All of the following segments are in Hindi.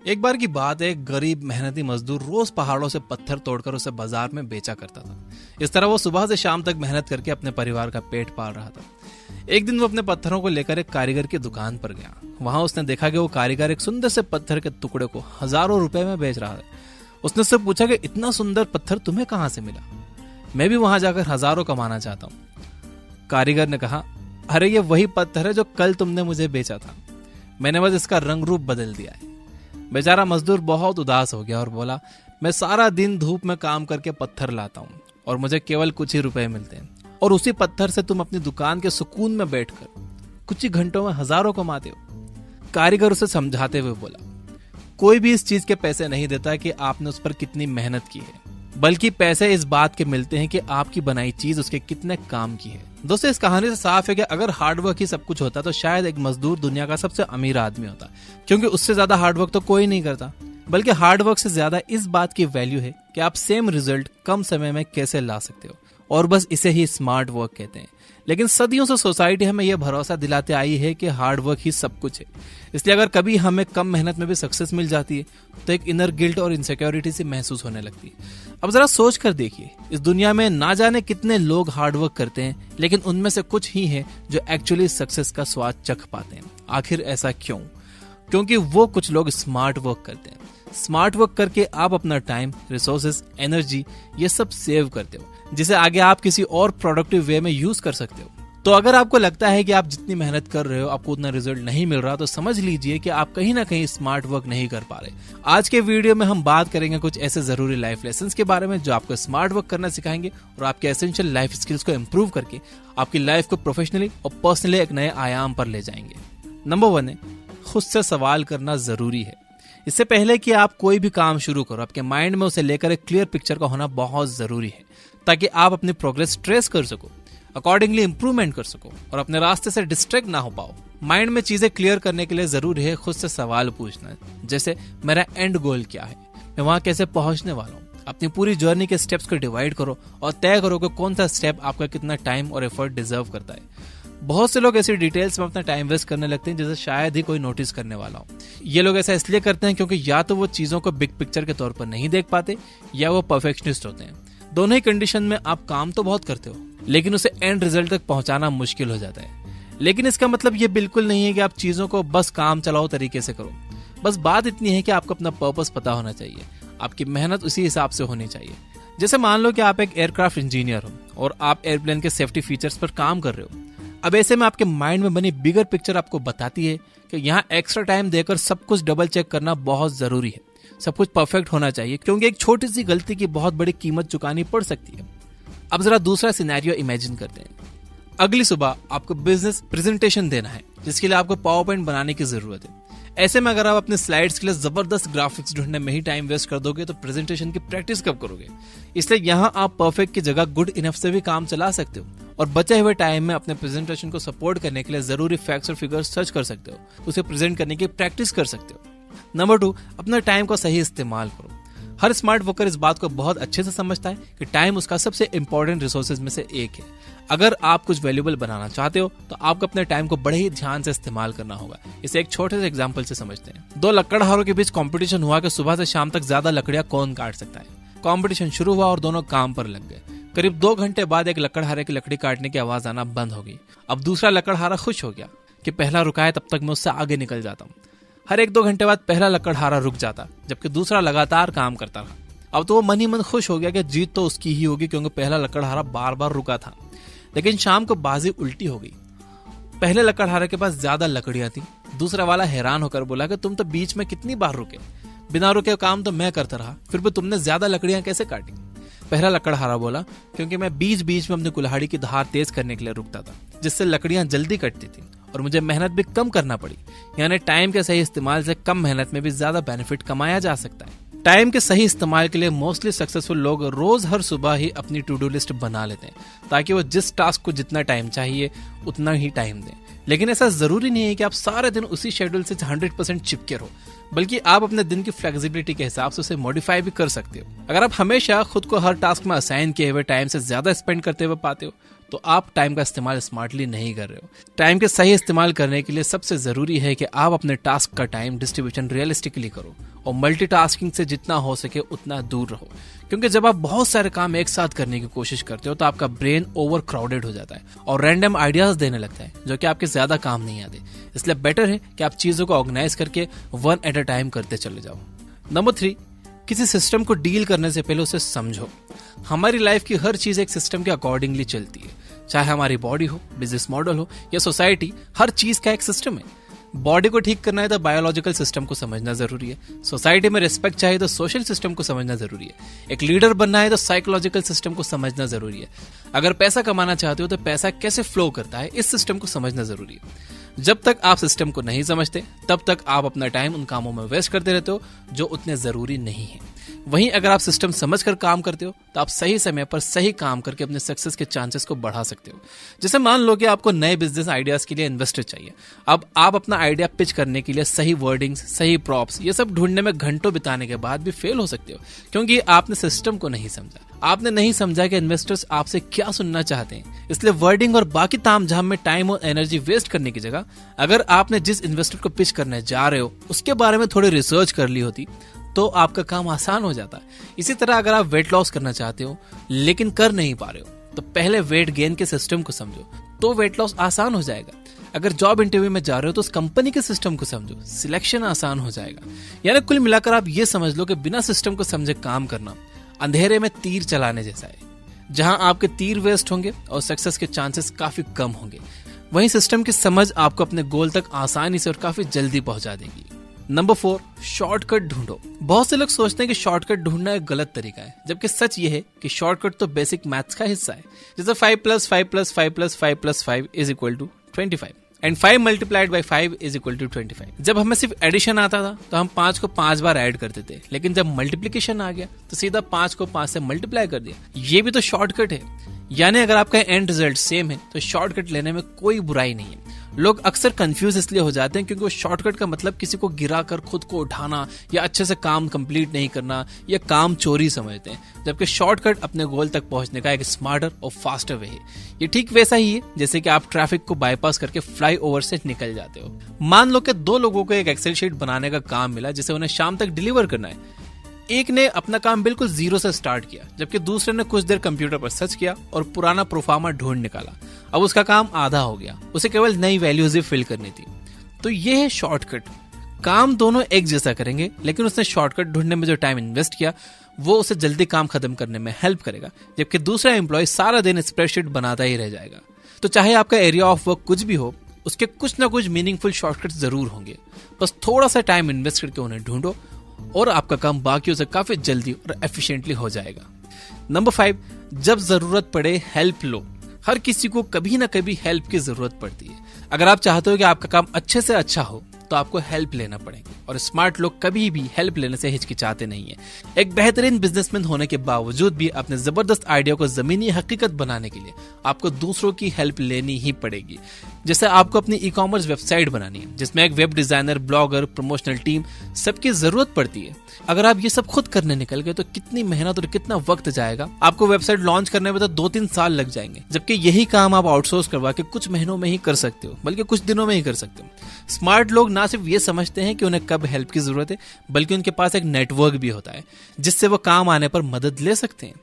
एक बार की बात है, एक गरीब मेहनती मजदूर रोज पहाड़ों से पत्थर तोड़कर उसे बाजार में बेचा करता था। इस तरह वो सुबह से शाम तक मेहनत करके अपने परिवार का पेट पाल रहा था। एक दिन वो अपने पत्थरों को लेकर एक कारीगर की दुकान पर गया। वहां उसने देखा कि वो कारीगर एक सुंदर से पत्थर के टुकड़े को हजारों रुपए में बेच रहा है। उसने उससे पूछा कि इतना सुंदर पत्थर तुम्हें कहां से मिला? मैं भी वहां जाकर हजारों कमाना चाहता हूँ। कारीगर ने कहा, अरे ये वही पत्थर है जो कल तुमने मुझे बेचा था, मैंने बस इसका रंग रूप बदल दिया है। बेचारा मजदूर बहुत उदास हो गया और बोला, मैं सारा दिन धूप में काम करके पत्थर लाता हूँ और मुझे केवल कुछ ही रुपए मिलते हैं, और उसी पत्थर से तुम अपनी दुकान के सुकून में बैठकर कुछ ही घंटों में हजारों कमाते हो। कारीगर उसे समझाते हुए बोला, कोई भी इस चीज के पैसे नहीं देता कि आपने उस पर कितनी मेहनत की है, बल्कि पैसे इस बात के मिलते हैं कि आपकी बनाई चीज उसके कितने काम की है। दोस्तों, इस कहानी से साफ है कि अगर हार्डवर्क ही सब कुछ होता तो शायद एक मजदूर दुनिया का सबसे अमीर आदमी होता, क्योंकि उससे ज्यादा हार्डवर्क तो कोई नहीं करता। बल्कि हार्डवर्क से ज्यादा इस बात की वैल्यू है कि आप सेम रिजल्ट कम समय में कैसे ला सकते हो, और बस इसे ही स्मार्ट वर्क कहते हैं। लेकिन सदियों से सोसाइटी हमें यह भरोसा दिलाते आई है कि हार्ड वर्क ही सब कुछ है। इसलिए अगर कभी हमें कम मेहनत में भी सक्सेस मिल जाती है तो एक इनर गिल्ट और इनसिक्योरिटी से महसूस होने लगती है। अब जरा सोच कर देखिए, इस दुनिया में ना जाने कितने लोग हार्ड वर्क करते हैं, लेकिन उनमें से कुछ ही हैं जो एक्चुअली सक्सेस का स्वाद चख पाते हैं। आखिर ऐसा क्यों? क्योंकि वो कुछ लोग स्मार्ट वर्क करते हैं। स्मार्ट वर्क करके आप अपना टाइम, रिसोर्सेज, एनर्जी ये सब सेव करते हो, जिसे आगे आप किसी और प्रोडक्टिव वे में यूज कर सकते हो। तो अगर आपको लगता है कि आप जितनी मेहनत कर रहे हो आपको उतना रिजल्ट नहीं मिल रहा, तो समझ लीजिए कि आप कहीं ना कहीं स्मार्ट वर्क नहीं कर पा रहे। आज के वीडियो में हम बात करेंगे कुछ ऐसे जरूरी लाइफ लेसन्स के बारे में जो आपको स्मार्ट वर्क करना सिखाएंगे और आपके एसेंशियल लाइफ स्किल्स को इम्प्रूव करके आपकी लाइफ को प्रोफेशनली और पर्सनली एक नए आयाम पर ले जाएंगे। नंबर 1 है, खुद से सवाल करना जरूरी है। इससे पहले कि आप कोई भी काम शुरू करो, आपके माइंड में उसे लेकर एक क्लियर पिक्चर का होना बहुत जरूरी है, ताकि आप अपनी प्रोग्रेस ट्रेस कर सको, अकॉर्डिंगली इंप्रूवमेंट कर सको और अपने रास्ते से डिस्ट्रैक्ट ना हो पाओ। माइंड में चीजें क्लियर करने के लिए जरूरी है खुद से सवाल पूछना, जैसे मेरा एंड गोल क्या है, मैं वहां कैसे पहुंचने वाला हूँ। अपनी पूरी जर्नी के स्टेप्स को डिवाइड करो और तय करो कि कौन सा स्टेप आपका कितना टाइम और एफर्ट डिजर्व करता है। बहुत से लोग ऐसी डिटेल्स में अपना टाइम वेस्ट करने लगते हैं जिसे शायद ही कोई नोटिस करने वाला हो। ये लोग ऐसा इसलिए करते हैं क्योंकि या तो वो चीजों को बिग पिक्चर के तौर पर नहीं देख पाते, या वो परफेक्शनिस्ट होते हैं। दोनों ही कंडीशन में आप काम तो बहुत करते हो, लेकिन उसे एंड रिजल्ट तक पहुंचाना मुश्किल हो जाता है। लेकिन इसका मतलब ये बिल्कुल नहीं है कि आप चीजों को बस काम चलाओ तरीके से करो। बस बात इतनी है कि आपको अपना पर्पस पता होना चाहिए, आपकी मेहनत उसी हिसाब से होनी चाहिए। जैसे मान लो कि आप एक एयरक्राफ्ट इंजीनियर हो और आप एयरप्लेन के सेफ्टी फीचर्स पर काम कर रहे हो। अब ऐसे में आपके माइंड में बनी बिगर पिक्चर आपको बताती है कि यहाँ एक्स्ट्रा टाइम देकर सब कुछ डबल चेक करना बहुत जरूरी है, सब कुछ परफेक्ट होना चाहिए, क्योंकि एक छोटी सी गलती की बहुत बड़ी कीमत चुकानी पड़ सकती है। अब जरा दूसरा सिनेरियो इमेजिन करते हैं। अगली सुबह आपको बिजनेस प्रेजेंटेशन देना है, जिसके लिए आपको पावर पॉइंट बनाने की जरूरत है। ऐसे में अगर आप अपने स्लाइड्स के लिए जबरदस्त ग्राफिक्स ढूंढने में ही टाइम वेस्ट कर दोगे तो प्रेजेंटेशन की प्रैक्टिस कब करोगे? इसलिए यहाँ आप परफेक्ट की जगह गुड इनफ से भी काम चला सकते हो और बचे हुए टाइम में अपने प्रेजेंटेशन को सपोर्ट करने के लिए जरूरी फैक्ट्स और फिगर्स सर्च कर सकते हो, उसे प्रेजेंट करने की प्रैक्टिस कर सकते हो। नंबर 2, अपना टाइम का सही इस्तेमाल करो। हर स्मार्ट वर्कर इस बात को बहुत अच्छे से समझता है कि टाइम उसका सबसे इंपॉर्टेंट रिसोर्सेज में से एक है। अगर आप कुछ वैल्यूएबल बनाना चाहते हो तो आपको अपने टाइम को बड़े ही ध्यान से इस्तेमाल करना होगा। इसे एक छोटे से एग्जांपल से समझते हैं। 2 लकड़हारों के बीच कंपटीशन हुआ कि सुबह से शाम तक ज्यादा लकड़ियां कौन काट सकता है। कंपटीशन शुरू हुआ और दोनों काम पर लग गए। करीब 2 घंटे बाद एक लकड़हारे की लकड़ी काटने की आवाज आना बंद हो गई। अब दूसरा लकड़हारा खुश हो गया कि पहला रुका है, तब तक मैं उससे आगे निकल जाता हूँ। हर 1-2 घंटे बाद पहला लकड़हारा रुक जाता, जबकि दूसरा लगातार काम करता रहा। अब तो वो मन ही मन खुश हो गया कि जीत तो उसकी ही होगी, क्योंकि पहला लकड़हारा बार बार रुका था। लेकिन शाम को बाजी उल्टी हो गई। पहले लकड़हारे के पास ज्यादा लकड़ियां थी। दूसरा वाला हैरान होकर बोला कि तुम तो बीच में कितनी बार रुके, बिना रुके काम तो मैं करता रहा, फिर भी तुमने ज्यादा लकड़ियां कैसे काटी? पहला लकड़हारा बोला, क्योंकि मैं बीच बीच में अपनी कुल्हाड़ी की धार तेज करने के लिए रुकता था, जिससे लकड़ियां जल्दी कटती थी और मुझे मेहनत भी कम करना पड़ी। यानी टाइम के सही इस्तेमाल से कम मेहनत में भी ज्यादा बेनिफिट कमाया जा सकता है। टाइम के सही इस्तेमाल के लिए मोस्टली सक्सेसफुल लोग रोज हर सुबह ही अपनी टू डू लिस्ट बना लेते हैं, ताकि वो जिस टास्क को जितना टाइम चाहिए उतना ही टाइम दें। लेकिन ऐसा जरूरी नहीं है कि आप सारे दिन उसी शेड्यूल से 100% चिपके रहो, बल्कि आप अपने दिन की फ्लेक्सिबिलिटी के हिसाब से उसे मॉडिफाई भी कर सकते हो। अगर आप हमेशा खुद को हर टास्क में असाइन किए हुए टाइम से ज्यादा स्पेंड करते हुए पाते हो तो आप टाइम का इस्तेमाल स्मार्टली नहीं कर रहे हो। टाइम के सही इस्तेमाल करने के लिए सबसे जरूरी है कि आप अपने टास्क का टाइम डिस्ट्रीब्यूशन रियलिस्टिकली करो और मल्टीटास्किंग से जितना हो सके उतना दूर रहो, क्योंकि जब आप बहुत सारे काम एक साथ करने की कोशिश करते हो तो आपका ब्रेन ओवर क्राउडेड हो जाता है और रैंडम आइडियाज देने लगता है जो कि आपके ज्यादा काम नहीं आते। इसलिए बेटर है कि आप चीजों को ऑर्गेनाइज करके वन एट अ टाइम करते चले जाओ। नंबर 3, किसी सिस्टम को डील करने से पहले उसे समझो। हमारी लाइफ की हर चीज एक सिस्टम के अकॉर्डिंगली चलती है, चाहे हमारी बॉडी हो, बिजनेस मॉडल हो या सोसाइटी, हर चीज का एक सिस्टम है। बॉडी को ठीक करना है तो बायोलॉजिकल सिस्टम को समझना जरूरी है, सोसाइटी में रिस्पेक्ट चाहिए तो सोशल सिस्टम को समझना जरूरी है, एक लीडर बनना है तो साइकोलॉजिकल सिस्टम को समझना जरूरी है, अगर पैसा कमाना चाहते हो तो पैसा कैसे फ्लो करता है इस सिस्टम को समझना जरूरी है। जब तक आप सिस्टम को नहीं समझते तब तक आप अपना टाइम उन कामों में वेस्ट करते रहते हो जो उतने जरूरी नहीं है। वहीं अगर आप सिस्टम समझकर काम करते हो तो आप सही समय पर सही काम करके अपने सक्सेस के चांसेस को बढ़ा सकते हो। जैसे मान लो कि आपको नए बिजनेस आइडियाज के लिए इन्वेस्टर चाहिए। अब आप अपना आइडिया पिच करने के लिए सही वर्डिंग्स, सही प्रॉप्स, ये सब ढूंढने में घंटों बिताने के बाद भी फेल हो सकते हो, क्योंकि आपने सिस्टम को नहीं समझा। आपने नहीं समझा कि इन्वेस्टर्स आपसे क्या सुनना चाहते हैं। इसलिए वर्डिंग और बाकी तामझाम में टाइम और एनर्जी वेस्ट करने की जगह अगर आपने जिस इन्वेस्टर को पिच करने जा रहे हो उसके बारे में थोड़ी रिसर्च कर ली होती तो आपका काम आसान हो जाता है। इसी तरह अगर आप वेट लॉस करना चाहते हो लेकिन कर नहीं पा रहे हो तो पहले वेट गेन के सिस्टम को समझो, तो वेट लॉस आसान हो जाएगा। अगर जॉब इंटरव्यू में जा रहे हो तो उस कंपनी के सिस्टम को समझो, सिलेक्शन आसान हो जाएगा। यानी कुल मिलाकर आप ये समझ लो कि बिना सिस्टम को समझे काम करना अंधेरे में तीर चलाने जैसा है, जहां आपके तीर वेस्ट होंगे और सक्सेस के चांसेस काफी कम होंगे। वहीं सिस्टम की समझ आपको अपने गोल तक आसानी से और काफी जल्दी पहुंचा देगी। नंबर 4, शॉर्टकट ढूंढो। बहुत से लोग सोचते हैं कि शॉर्टकट ढूंढना एक गलत तरीका है, जबकि सच ये है कि शॉर्टकट तो बेसिक मैथ्स का हिस्सा है। जैसे 5 + 5 + 5 + 5 + 5 = 25 एंड 5 × 5 = 25। जब हमें सिर्फ एडिशन आता था तो हम 5 को 5 बार ऐड करते थे, लेकिन जब मल्टीप्लिकेशन आ गया तो सीधा 5 को 5 से मल्टीप्लाई कर दिया। ये भी तो शॉर्टकट है। यानी अगर आपका एंड रिजल्ट सेम है तो शॉर्टकट लेने में कोई बुराई नहीं है। लोग अक्सर कंफ्यूज इसलिए हो जाते हैं क्योंकि वो शॉर्टकट का मतलब किसी को गिराकर खुद को उठाना या अच्छे से काम कंप्लीट नहीं करना या काम चोरी समझते हैं, जबकि शॉर्टकट अपने गोल तक पहुंचने का एक स्मार्टर और फास्टर वे है। ये ठीक वैसा ही है जैसे कि आप ट्रैफिक को बाईपास करके फ्लाईओवर से निकल जाते हो। मान लो कि 2 लोगों को एक एक्सेल शीट बनाने का काम मिला जिसे उन्हें शाम तक डिलीवर करना है। एक ने अपना काम बिल्कुल जीरो से स्टार्ट किया, जबकि दूसरे ने कुछ देर कंप्यूटर पर सर्च किया और पुराना प्रोफार्मा ढूंढ निकाला। अब उसका काम आधा हो गया, उसे केवल नई वैल्यूज ही फिल करनी थी। तो ये है शॉर्टकट। काम दोनों एक जैसा करेंगे, लेकिन उसने शॉर्टकट ढूंढने में जो टाइम इन्वेस्ट किया वो उसे जल्दी काम खत्म करने में हेल्प करेगा, जबकि दूसरा एम्प्लॉय सारा दिन स्प्रेडशीट बनाता ही रह जाएगा। तो चाहे आपका एरिया ऑफ वर्क कुछ भी हो, उसके कुछ ना कुछ मीनिंगफुल शॉर्टकट जरूर होंगे। बस थोड़ा सा टाइम इन्वेस्ट करके उन्हें ढूंढो और आपका काम बाकियों से काफी जल्दी और एफिशिएंटली हो जाएगा। नंबर 5, जब जरूरत पड़े हेल्प लो। हर किसी को कभी ना कभी हेल्प की जरूरत पड़ती है। अगर आप चाहते हो कि आपका काम अच्छे से अच्छा हो तो आपको हेल्प लेना पड़ेगा, और स्मार्ट लोग कभी भी हेल्प लेने से हिचकिचाते नहीं है। एक बेहतरीन बिजनेसमैन होने के बावजूद भी अपने जबरदस्त आइडिया को जमीनी हकीकत बनाने के लिए आपको दूसरों की हेल्प लेनी ही पड़ेगी। जैसे आपको अपनी ई-कॉमर्स वेबसाइट बनानी है जिसमें एक web designer, blogger, promotional team, सबकी जरूरत पड़ती है। अगर आप ये सब खुद करने निकल गए तो कितनी मेहनत और कितना वक्त जाएगा। आपको वेबसाइट लॉन्च करने में तो 2-3 साल लग जाएंगे, जबकि यही काम आप आउटसोर्स करवा के कुछ महीनों में ही कर सकते हो, बल्कि कुछ दिनों में ही कर सकते हो। स्मार्ट लोग ना सिर्फ ये समझते हैं कि उन्हें कब हेल्प की जरूरत है, बल्कि उनके पास एक नेटवर्क भी होता है जिससे वो काम आने पर मदद ले सकते हैं।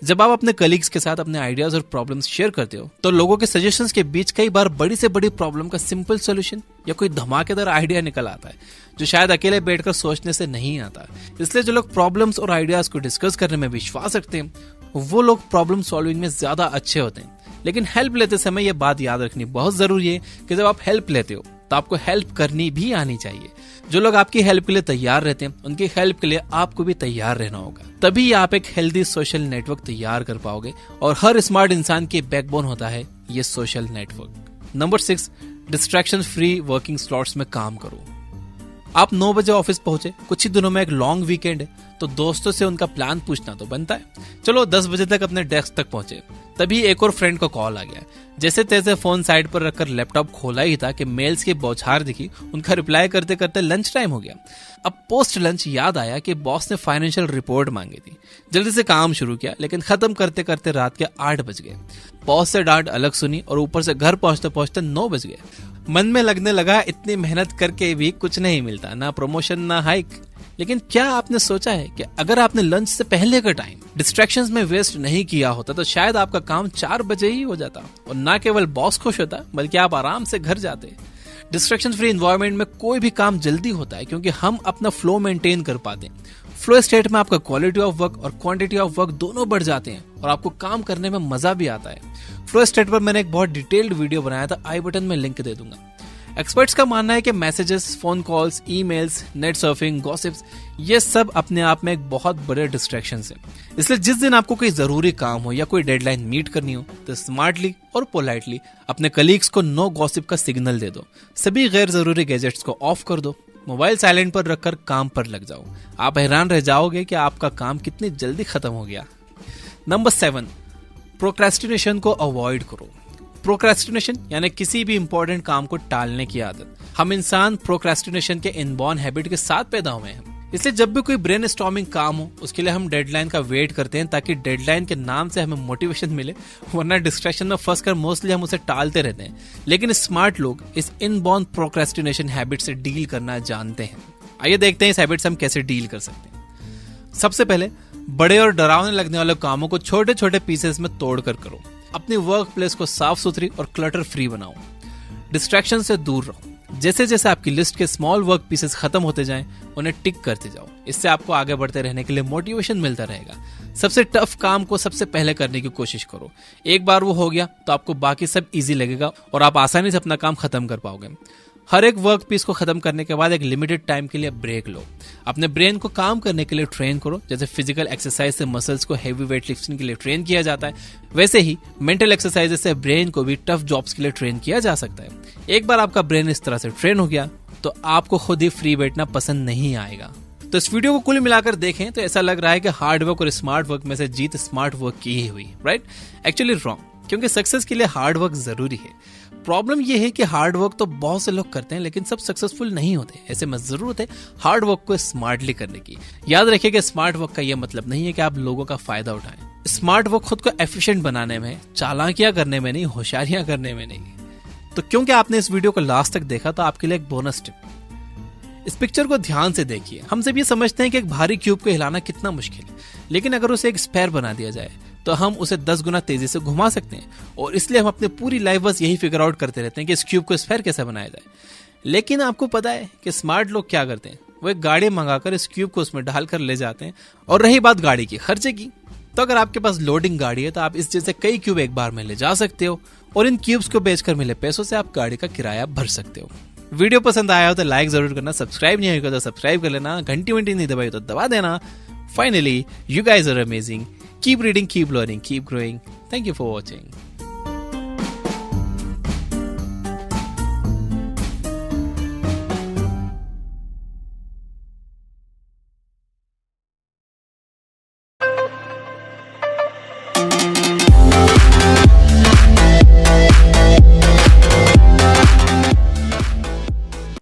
जब आप अपने कलीग्स के साथ अपने आइडियाज और प्रॉब्लम्स शेयर करते हो तो लोगों के सजेशंस के बीच कई बार बड़ी से बड़ी प्रॉब्लम का सिंपल सॉल्यूशन या कोई धमाकेदार आइडिया निकल आता है जो शायद अकेले बैठकर सोचने से नहीं आता। इसलिए जो लोग प्रॉब्लम्स और आइडियाज को डिस्कस करने में विश्वास रखते हैं वो लोग प्रॉब्लम सॉल्विंग में ज्यादा अच्छे होते हैं। लेकिन हेल्प लेते समय यह बात याद रखनी बहुत जरूरी है कि जब आप हेल्प लेते हो तो आपको हेल्प करनी भी आनी चाहिए। जो लोग आपकी हेल्प के लिए तैयार रहते हैं उनकी हेल्प के लिए आपको भी तैयार रहना होगा, तभी आप एक हेल्दी सोशल नेटवर्क तैयार कर पाओगे। और हर स्मार्ट इंसान की बैकबोन होता है ये social network. Number 6, distraction free working slots में काम करो। आप 9 बजे ऑफिस पहुंचे, कुछ ही दिनों में एक लॉन्ग वीकेंड है, तो दोस्तों से उनका प्लान पूछना तो बनता है। चलो 10 बजे तक अपने डेस्क तक पहुंचे, तभी एक और फ्रेंड को कॉल आ गया। जैसे तैसे फोन साइड पर रखकर लैपटॉप खोला ही था कि मेल्स की बौछार दिखी, उनका रिप्लाई करते करते लंच टाइम हो गया। अब पोस्ट लंच याद आया कि बॉस ने फाइनेंशियल रिपोर्ट मांगी थी। जल्दी से काम शुरू किया, लेकिन खत्म करते करते रात के 8 बज गए। बॉस से डांट अलग सुनी और ऊपर से घर पहुंचते पहुंचते 9 बज गए। मन में लगने लगा इतनी मेहनत करके भी कुछ नहीं मिलता, ना प्रमोशन ना हाइक। लेकिन क्या आपने सोचा है कि अगर आपने लंच से पहले का टाइम डिस्ट्रैक्शंस में वेस्ट नहीं किया होता तो शायद आपका काम 4 बजे ही हो जाता, और ना केवल बॉस खुश होता बल्कि आप आराम से घर जाते। डिस्ट्रैक्शन फ्री एनवायरनमेंट में कोई भी काम जल्दी होता है क्योंकि हम अपना फ्लो मेंटेन कर पाते हैं। फ्लो स्टेट में आपका क्वालिटी ऑफ वर्क और क्वांटिटी ऑफ वर्क दोनों बढ़ जाते हैं और आपको काम करने में मजा भी आता है। फ्लो स्टेट पर मैंने एक बहुत डिटेल्ड वीडियो बनाया था, आई बटन में लिंक दे दूंगा। एक्सपर्ट्स का मानना है कि messages, phone calls, emails, net surfing, gossips, ये सब अपने आप में एक बहुत बड़े डिस्ट्रैक्शंस हैं। इसलिए जिस दिन आपको कोई जरूरी काम हो या कोई डेडलाइन मीट करनी हो तो स्मार्टली और पोलाइटली अपने कलीग्स को नो गॉसिप का सिग्नल दे दो। सभी गैर जरूरी गैजेट्स को ऑफ कर दो, मोबाइल साइलेंट पर रखकर काम पर लग जाओ। आप हैरान रह जाओगे कि आपका काम कितनी जल्दी खत्म हो गया। नंबर 7, प्रोक्रेस्टिनेशन को अवॉइड करो। प्रोक्रेस्टिनेशन यानी किसी भी इंपॉर्टेंट काम को टालने की आदत। हम इंसान प्रोक्रेस्टिनेशन के इनबॉर्न हैबिट के साथ पैदा हुए हैं। इसलिए जब भी कोई ब्रेनस्टॉर्मिंग काम हो उसके लिए हम डेडलाइन का वेट करते हैं ताकि डेडलाइन के नाम से हमें मोटिवेशन मिले, वरना डिस्ट्रैक्शन में फंस कर मोस्टली हम उसे टालते रहते हैं। लेकिन स्मार्ट लोग इस इनबॉर्न प्रोक्रेस्टिनेशन हैबिट से डील करना जानते हैं। आइए देखते हैं इस हैबिट से हम कैसे डील कर सकते हैं। सबसे पहले बड़े और डरावने लगने वाले कामों को छोटे छोटे पीसेस में तोड़कर करो। अपनी वर्क प्लेस को साफ सुथरी और क्लटर फ्री बनाओ। डिस्ट्रैक्शन से दूर रहो। जैसे जैसे आपकी लिस्ट के स्मॉल वर्क पीसेस खत्म होते जाएं, उन्हें टिक करते जाओ। इससे आपको आगे बढ़ते रहने के लिए मोटिवेशन मिलता रहेगा। सबसे टफ काम को सबसे पहले करने की कोशिश करो। एक बार वो हो गया तो आपको बाकी सब इजी लगेगा और आप आसानी से अपना काम खत्म कर पाओगे। हर एक वर्क पीस को खत्म करने के बाद एक लिमिटेड टाइम के लिए ब्रेक लो। अपने ब्रेन को काम करने के लिए ट्रेन करो। जैसे फिजिकल एक्सरसाइज से मसल्स को हैवी वेट लिफ्टिंग के लिए ट्रेन किया जाता है, वैसे ही मेंटल एक्सरसाइज से ब्रेन को भी टफ जॉब्स के लिए ट्रेन किया जा सकता है। एक बार आपका ब्रेन इस तरह से ट्रेन हो गया तो आपको खुद ही फ्री बैठना पसंद नहीं आएगा। तो इस वीडियो को कुल मिलाकर देखें तो ऐसा लग रहा है कि हार्ड वर्क और स्मार्ट वर्क में से जीत स्मार्ट वर्क की ही हुई, राइट? एक्चुअली रॉन्ग, क्योंकि सक्सेस के लिए हार्ड वर्क जरूरी है। प्रॉब्लम यह है कि हार्ड वर्क तो बहुत से लोग करते हैं लेकिन सब सक्सेसफुल नहीं होते। ऐसे में जरूरत है हार्ड वर्क को स्मार्टली करने की। याद रखिए कि स्मार्ट वर्क का यह मतलब नहीं है कि आप लोगों का फायदा उठाएं। स्मार्ट वर्क खुद को एफिशिएंट बनाने में, चालाकियां करने में नहीं, होशियारियां करने में नहीं। तो क्योंकि आपने इस वीडियो को लास्ट तक देखा तो आपके लिए एक बोनस टिप। इस पिक्चर को ध्यान से देखिए। हम सब ये समझते हैं कि एक भारी क्यूब को हिलाना कितना मुश्किल है, लेकिन अगर उसे एक स्फेयर बना दिया जाए तो हम उसे 10 गुना तेजी से घुमा सकते हैं। और इसलिए हम अपनी पूरी लाइफ बस यही फिगर आउट करते रहते हैं कि इस क्यूब को स्फेयर कैसे बनाया जाए। लेकिन आपको पता है कि स्मार्ट लोग क्या करते हैं? वो एक गाड़ी मंगाकर इस क्यूब को उसमें डालकर ले जाते हैं। और रही बात गाड़ी की खर्चे की, तो अगर आपके पास लोडिंग गाड़ी है तो आप इस जैसे कई क्यूब एक बार में ले जा सकते हो और इन क्यूब्स को बेचकर मिले पैसों से आप गाड़ी का किराया भर सकते हो। वीडियो पसंद आया हो तो लाइक जरूर करना, सब्सक्राइब नहीं होगा तो सब्सक्राइब कर लेना, घंटी वंटी नहीं दबाई तो दबा देना। Finally, you guys are amazing. Keep reading, keep learning, keep growing. Thank you for watching.